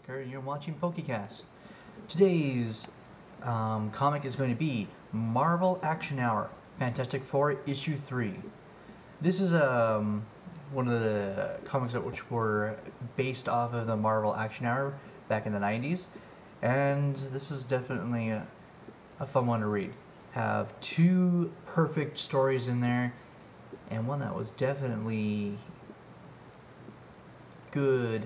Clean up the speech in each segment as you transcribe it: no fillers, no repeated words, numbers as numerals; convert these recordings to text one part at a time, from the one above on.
Oscar, and you're watching PokeCast. Today's comic is going to be Marvel Action Hour, Fantastic Four, Issue 3. This is one of the comics which were based off of the Marvel Action Hour back in the 90s, and this is definitely a fun one to read. Have two perfect stories in there, and one that was definitely good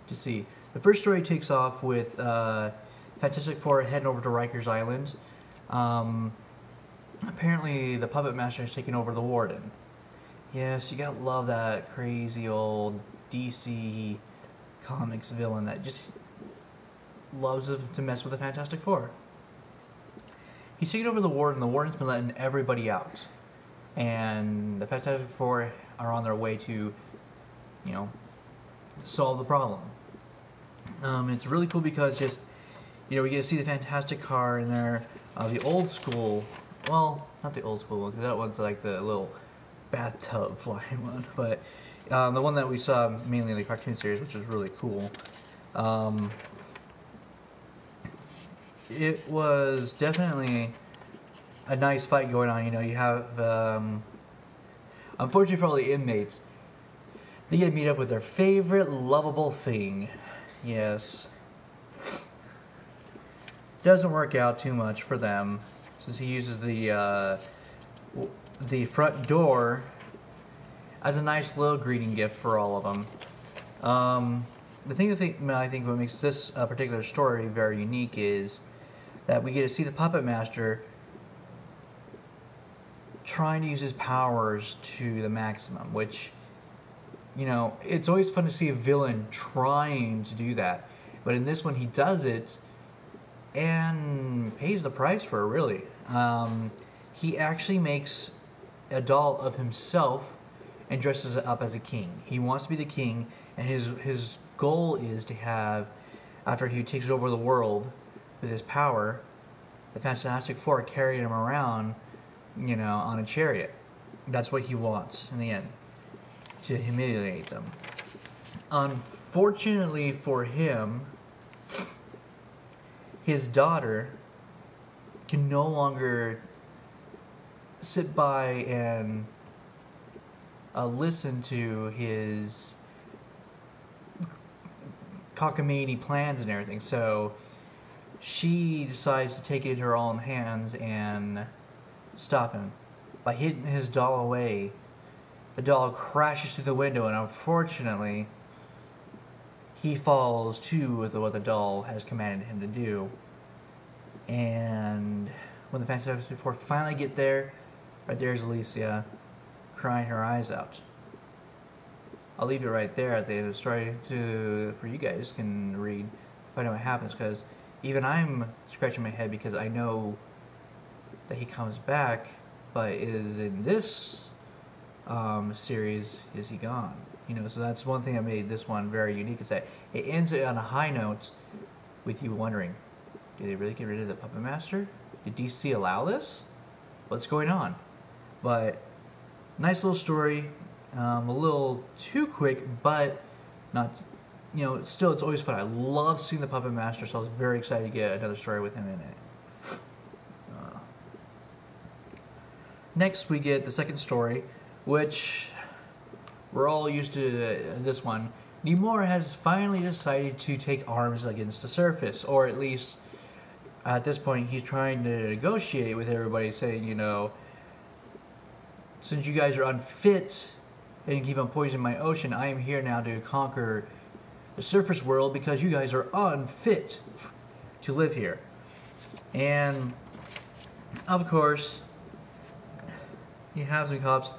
to see. The first story takes off with Fantastic Four heading over to Rikers Island. Apparently the Puppet Master has taken over the Warden. Yes, you gotta love that crazy old DC Comics villain that just loves to mess with the Fantastic Four. He's taken over the Warden. The Warden's been letting everybody out, and the Fantastic Four are on their way to, solve the problem. It's really cool because we get to see the Fantastic car in there. The old school, well, not the old school one, because that one's like the little bathtub flying one, but the one that we saw mainly in the cartoon series, which is really cool. It was definitely a nice fight going on. You have, unfortunately for all the inmates, they get to meet up with their favorite lovable thing. Yes. Doesn't work out too much for them, since he uses the front door as a nice little greeting gift for all of them. The thing I think what makes this particular story very unique is that we get to see the Puppet Master trying to use his powers to the maximum, which, it's always fun to see a villain trying to do that. But in this one, he does it and pays the price for it, really. He actually makes a doll of himself and dresses it up as a king. He wants to be the king, and his goal is to have, after he takes over the world with his power, the Fantastic Four carrying him around, on a chariot. That's what he wants in the end, to humiliate them. Unfortunately for him, his daughter can no longer sit by and listen to his cockamamie plans and everything. So she decides to take it into her own hands and stop him. By hitting his doll away, the doll crashes through the window, and unfortunately, he falls to what the doll has commanded him to do. And when the Fantastic Four finally get there, right there's Alicia crying her eyes out. I'll leave it right there at the end of the story for you guys can read, find out what happens, because even I'm scratching my head because I know that he comes back, but is in this series, is he gone? So that's one thing that made this one very unique, is that it ends on a high note with you wondering, did they really get rid of the Puppet Master? Did DC allow this? What's going on? But nice little story, a little too quick, but not, still it's always fun. I love seeing the Puppet Master, so I was very excited to get another story with him in it. Next we get the second story, which we're all used to this one. Namor has finally decided to take arms against the surface, or at least at this point he's trying to negotiate with everybody, saying, since you guys are unfit and keep on poisoning my ocean, I am here now to conquer the surface world because you guys are unfit to live here. And of course, you have some cops.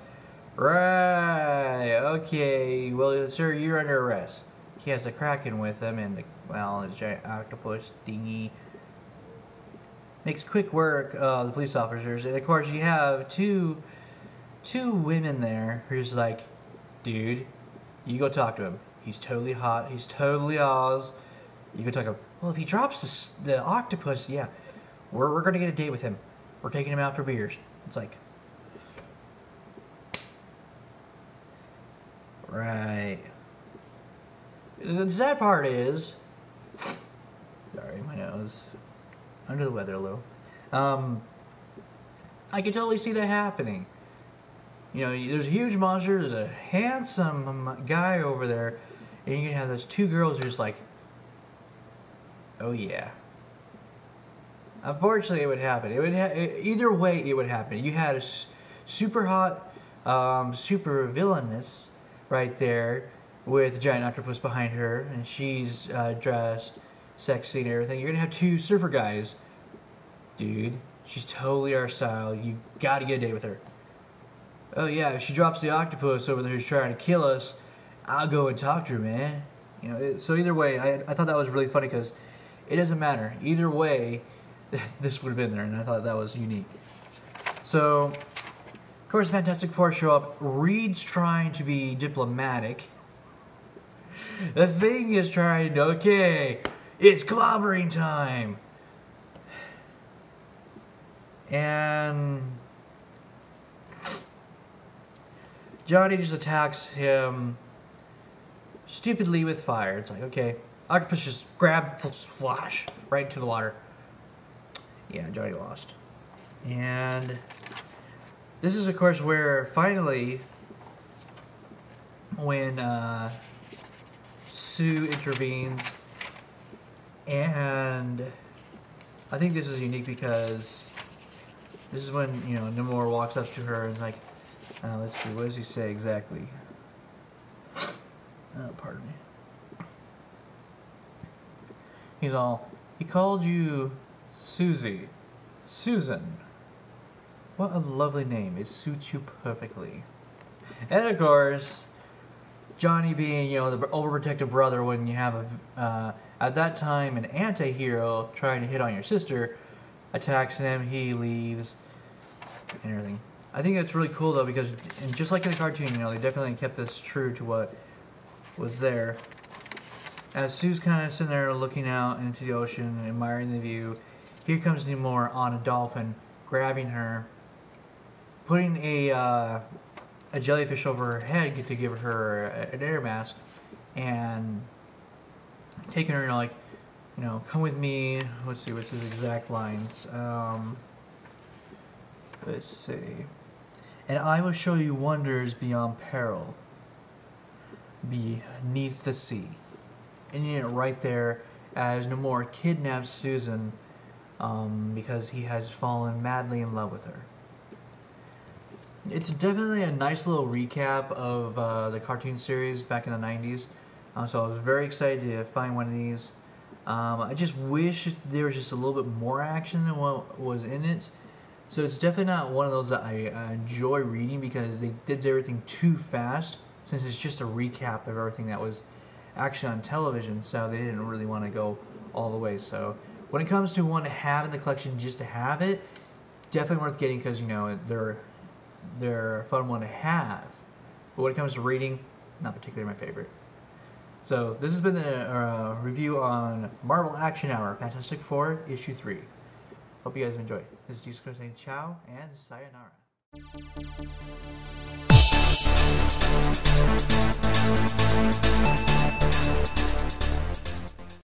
Right, okay, well, sir, you're under arrest. He has the Kraken with him, and his giant octopus dinghy. Makes quick work of the police officers, and of course you have two women there who's like, dude, you go talk to him. He's totally hot, he's totally Oz. You go talk to him. Well, if he drops the octopus, yeah, we're gonna get a date with him. We're taking him out for beers. It's like, right. The sad part is, was under the weather a little. I could totally see that happening. You know, there's a huge monster, there's a handsome guy over there, and you can have those two girls who are just like, oh yeah. Unfortunately, it would happen. Either way, it would happen. You had a super hot, super villainess right there with a giant octopus behind her, and she's dressed sexy and everything. You're gonna have two surfer guys. Dude, she's totally our style. You gotta get a date with her. Oh yeah, if she drops the octopus over there who's trying to kill us, I'll go and talk to her, man. You know, so either way, I thought that was really funny because it doesn't matter. Either way, this would have been there, and I thought that was unique. So, of course, Fantastic Four show up. Reed's trying to be diplomatic. The Thing is trying to, okay, it's clobbering time. And Johnny just attacks him stupidly with fire. It's like, okay, octopus just grab Flash right into the water. Yeah, Johnny lost. And this is, of course, where finally, when Sue intervenes, and I think this is unique because this is when, you know, Namor walks up to her and is like, let's see, what does he say exactly? Pardon me. He's all, he called you Susie. Susan. What a lovely name. It suits you perfectly. And of course, Johnny being, you know, the overprotective brother when you have a, at that time, an anti-hero trying to hit on your sister, attacks him, he leaves, and everything. I think it's really cool though because, and just like in the cartoon, you know, they definitely kept this true to what was there. As Sue's kind of sitting there looking out into the ocean, admiring the view, here comes Namor on a dolphin, grabbing her, putting a jellyfish over her head to give her an air mask, and taking her, you know, like, you know, come with me. Let's see, what's his exact lines? Let's see. And I will show you wonders beyond peril, beneath the sea. And you know, right there, as Namor kidnaps Susan, because he has fallen madly in love with her. It's definitely a nice little recap of the cartoon series back in the 90s. So I was very excited to find one of these. I just wish there was just a little bit more action than what was in it. So it's definitely not one of those that I enjoy reading because they did everything too fast, since it's just a recap of everything that was actually on television, so they didn't really want to go all the way. So when it comes to one to have in the collection just to have it, definitely worth getting because, you know, they're a fun one to have. But when it comes to reading, not particularly my favorite. So this has been a review on Marvel Action Hour, Fantastic Four, Issue 3. Hope you guys have enjoyed. This is Disco saying ciao and sayonara.